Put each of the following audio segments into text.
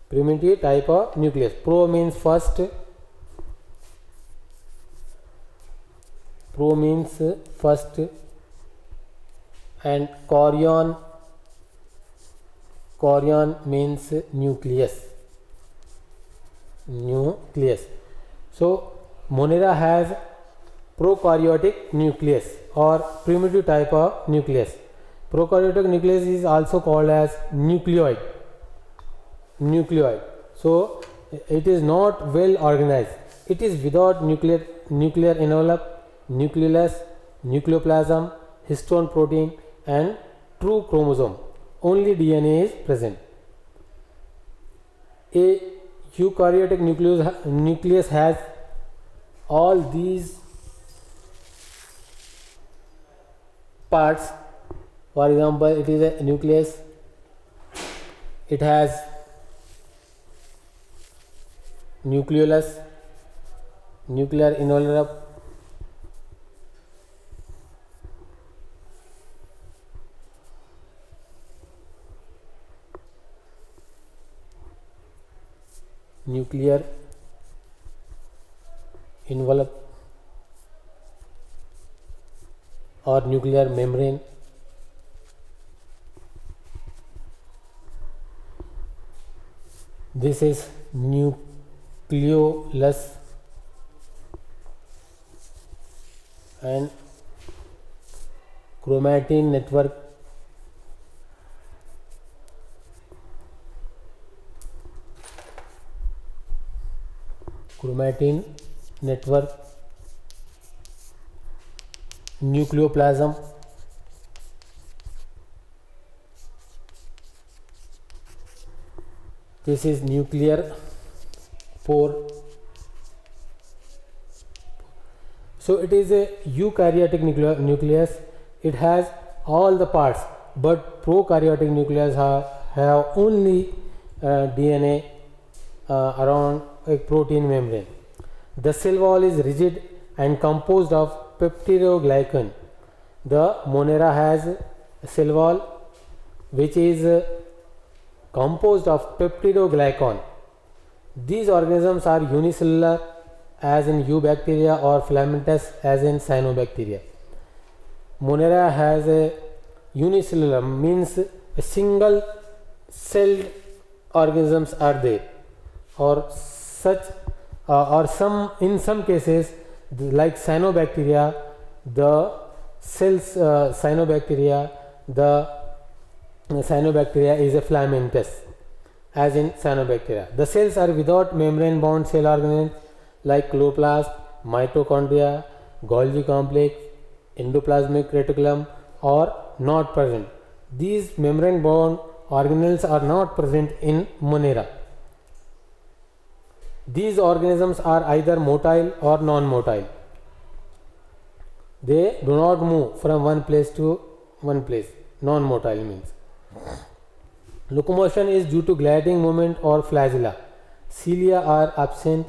Primitive type of nucleus. Pro means first. Pro means first, and chorion means nucleus. So Monera has prokaryotic nucleus or primitive type of nucleus. Prokaryotic nucleus is also called as nucleoid. So it is not well organized. It is without nuclear envelope, nucleus, nucleoplasm, histone protein and true chromosome. Only DNA is present. A eukaryotic nucleus has all these parts. For example, it is a nucleus. It has nucleolus, nuclear envelope, nuclear envelope or nuclear membrane. This is nucleolus and chromatin network. Nucleoplasm, this is nuclear pore. So it is a eukaryotic nucleus. It has all the parts, but prokaryotic nucleus have only DNA around a protein membrane. The cell wall is rigid and composed of peptidoglycan. The Monera has a cell wall which is composed of peptidoglycan. These organisms are unicellular as in eubacteria or filamentous as in cyanobacteria. Monera has a unicellular means a single celled organisms are there, or such or some in some cases like cyanobacteria, the cells cyanobacteria is a filamentous as in cyanobacteria. The cells are without membrane bound cell organelles like chloroplast, mitochondria, Golgi complex, endoplasmic reticulum are not present. These membrane bound organelles are not present in Monera. These organisms are either motile or non-motile. They do not move from one place to one place. Non-motile means. Locomotion is due to gliding movement or flagella. Cilia are absent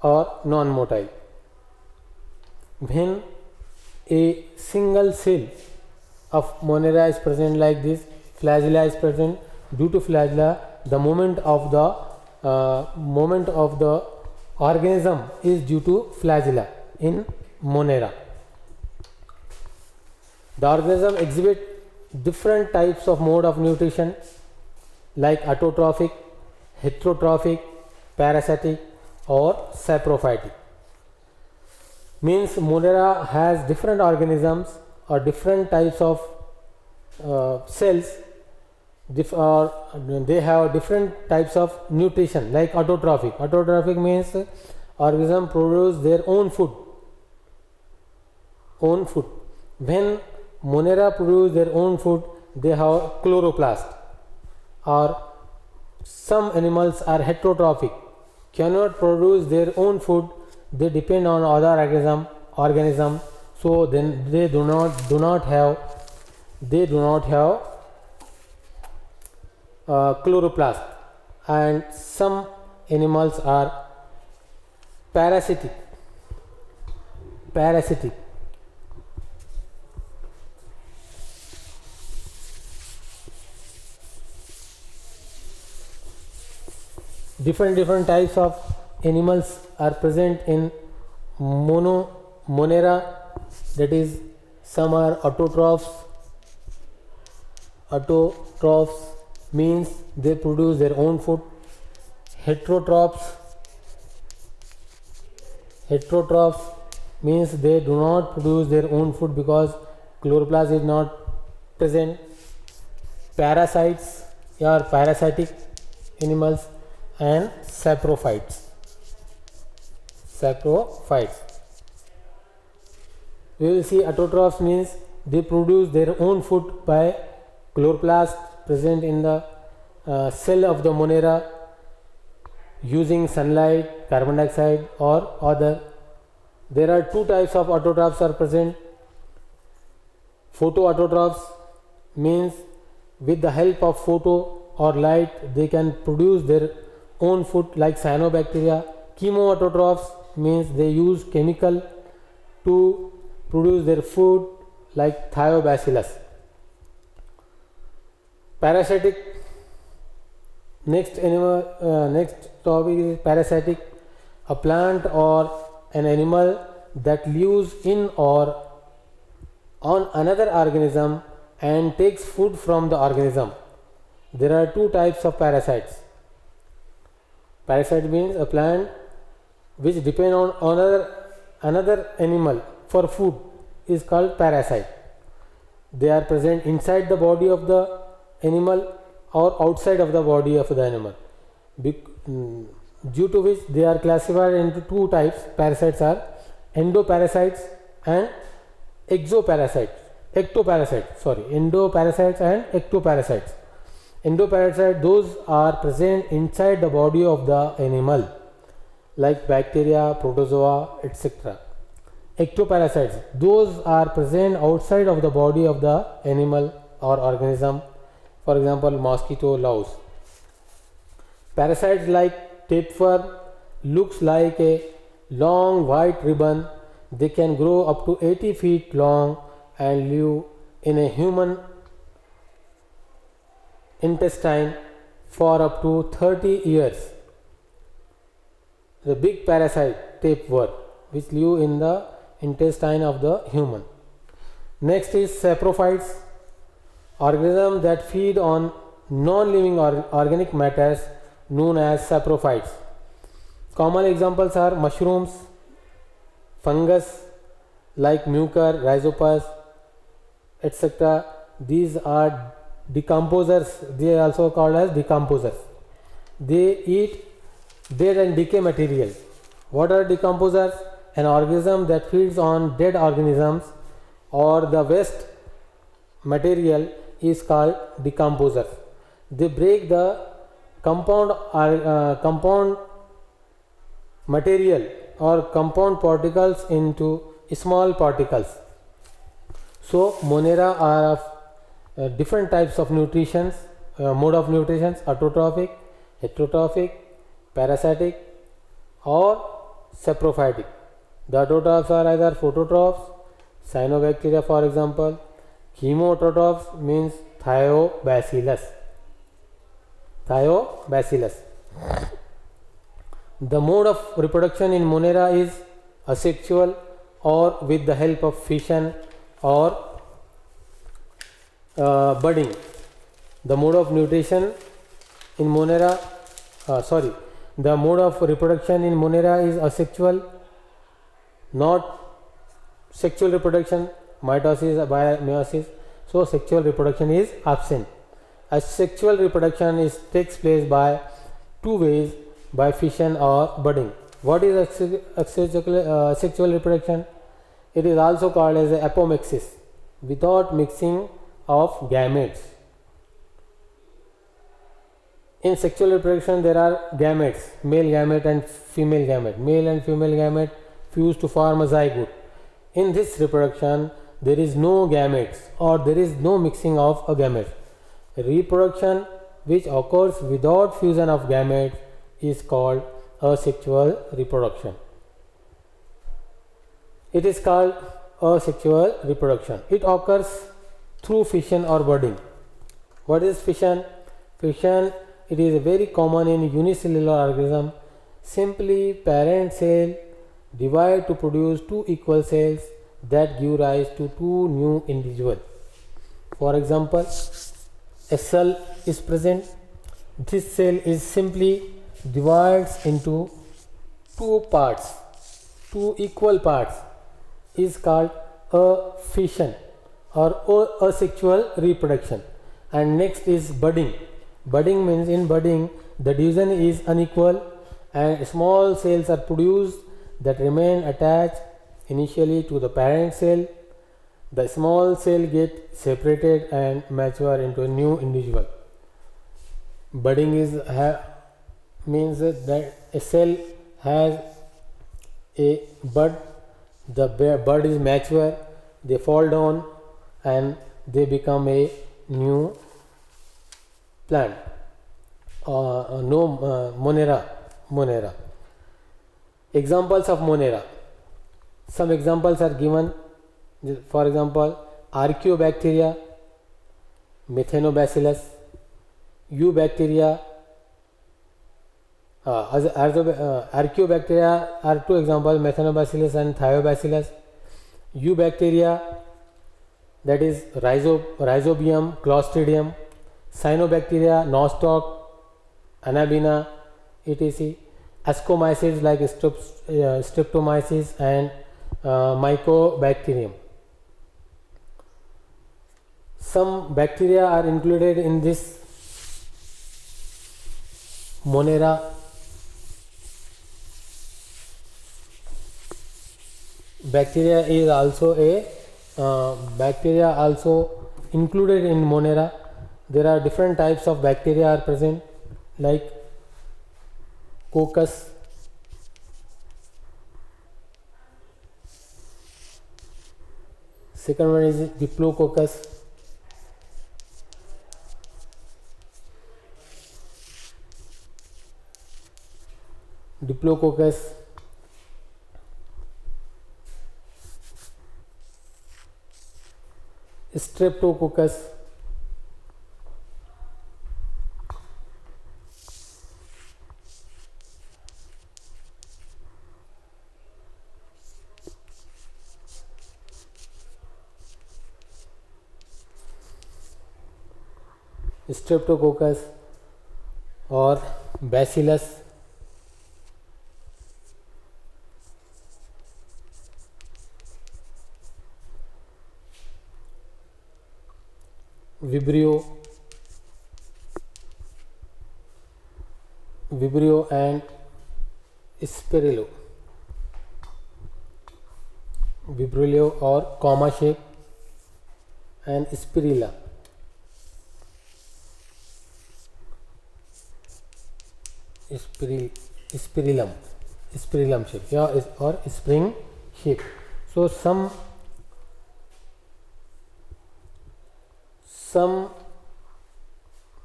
or non-motile. When a single cell of Monera is present like this, flagella is present. Due to flagella, the movement of the organism is due to flagella in Monera. The organism exhibit different types of mode of nutrition like autotrophic, heterotrophic, parasitic or saprophytic. Means Monera has different organisms or different types of cells. They have different types of nutrition like autotrophic. Autotrophic means organism produce their own food. When Monera produce their own food, they have chloroplast. Or some animals are heterotrophic, cannot produce their own food. They depend on other organism. So then they do not have chloroplast. And some animals are parasitic. different types of animals are present in Monera, that is, some are autotrophs. Autotrophs means they produce their own food. Heterotrophs means they do not produce their own food because chloroplast is not present. Parasites are parasitic animals, and saprophytes. We will see autotrophs means they produce their own food by chloroplast present in the cell of the Monera using sunlight, carbon dioxide or other. There are two types of autotrophs are present. Photoautotrophs means with the help of photo or light they can produce their own food like cyanobacteria. Chemoautotrophs means they use chemical to produce their food like thiobacillus. Parasitic, next topic is parasitic, a plant or an animal that lives in or on another organism and takes food from the organism. There are two types of parasites. Parasite means a plant which depend on another animal for food is called parasite. They are present inside the body of the animal or outside of the body of the animal, due to which they are classified into two types. Parasites are endoparasites and ectoparasites and ectoparasites. Endoparasites, those are present inside the body of the animal like bacteria, protozoa, etc. Ectoparasites, those are present outside of the body of the animal or organism, for example mosquito, louse. Parasites like tapeworm looks like a long white ribbon. They can grow up to 80 feet long and live in a human intestine for up to 30 years. The big parasite tapeworm which live in the intestine of the human. Next is saprophytes, organisms that feed on non-living organic matters known as saprophytes. Common examples are mushrooms, fungus like mucor, rhizopus, etc. These are decomposers. They are also called as decomposers. They eat dead and decay material. What are decomposers? An organism that feeds on dead organisms or the waste material is called decomposers. They break the compound material or compound particles into small particles. So Monera are of different types of nutritions, mode of nutrition: autotrophic, heterotrophic, parasitic or saprophytic. The autotrophs are either phototrophs, cyanobacteria for example. Chemoautotrophs means thiobacillus. The mode of reproduction in Monera is asexual or with the help of fission or budding. The mode of nutrition in Monera, the mode of reproduction in Monera is asexual, not sexual reproduction, mitosis by meiosis. So sexual reproduction is absent. Asexual reproduction takes place by two ways, by fission or budding. What is asexual reproduction? It is also called as apomixis, without mixing of gametes. In sexual reproduction there are gametes, male gamete and female gamete. Male and female gamete fuse to form a zygote. In this reproduction there is no gametes or there is no mixing of a gamete. Reproduction which occurs without fusion of gametes is called asexual reproduction. It is called asexual reproduction. It occurs through fission or budding. What is fission? Fission it is very common in unicellular organism. Simply parent cell divide to produce two equal cells that give rise to two new individuals. For example, a cell is present. This cell is simply divides into two parts, two equal parts, is called a fission or asexual reproduction. And next is budding. Budding means in budding the division is unequal and small cells are produced that remain attached initially to the parent cell. The small cell get separated and mature into a new individual. Budding is means that a cell has a bud, the bud is mature, they fall down and they become a new plant. Monera. Examples of Monera. Some examples are given. For example, Archaeobacteria, Methanobacillus, Eubacteria. Archaeobacteria are two examples, Methanobacillus and Thiobacillus. Eubacteria, that is Rhizobium, Clostridium. Cyanobacteria, Nostoc, Anabina, etc. Ascomycetes like Streptomyces and Mycobacterium. Some bacteria are included in this Monera. Bacteria is also included in Monera. There are different types of bacteria are present, like Coccus, second one is Diplococcus, Streptococcus, or Bacillus, Vibrio and Spirillum. Vibrio or comma shape and Spirilla. Spirillum shape, or spring shape. So some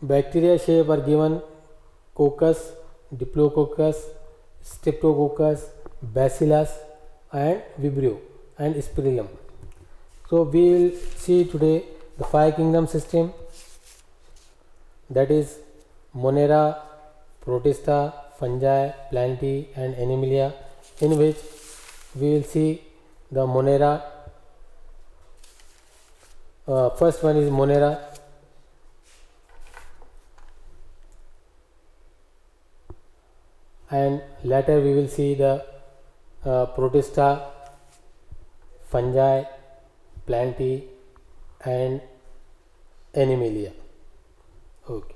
bacteria shape are given: Coccus, Diplococcus, Streptococcus, Bacillus and Vibrio and Spirillum. So we will see today the 5 kingdom system, that is Monera, Protista, Fungi, Plantae and Animalia, in which we will see the Monera. First one is Monera. And later we will see the Protista, Fungi, Plantae and Animalia. Okay.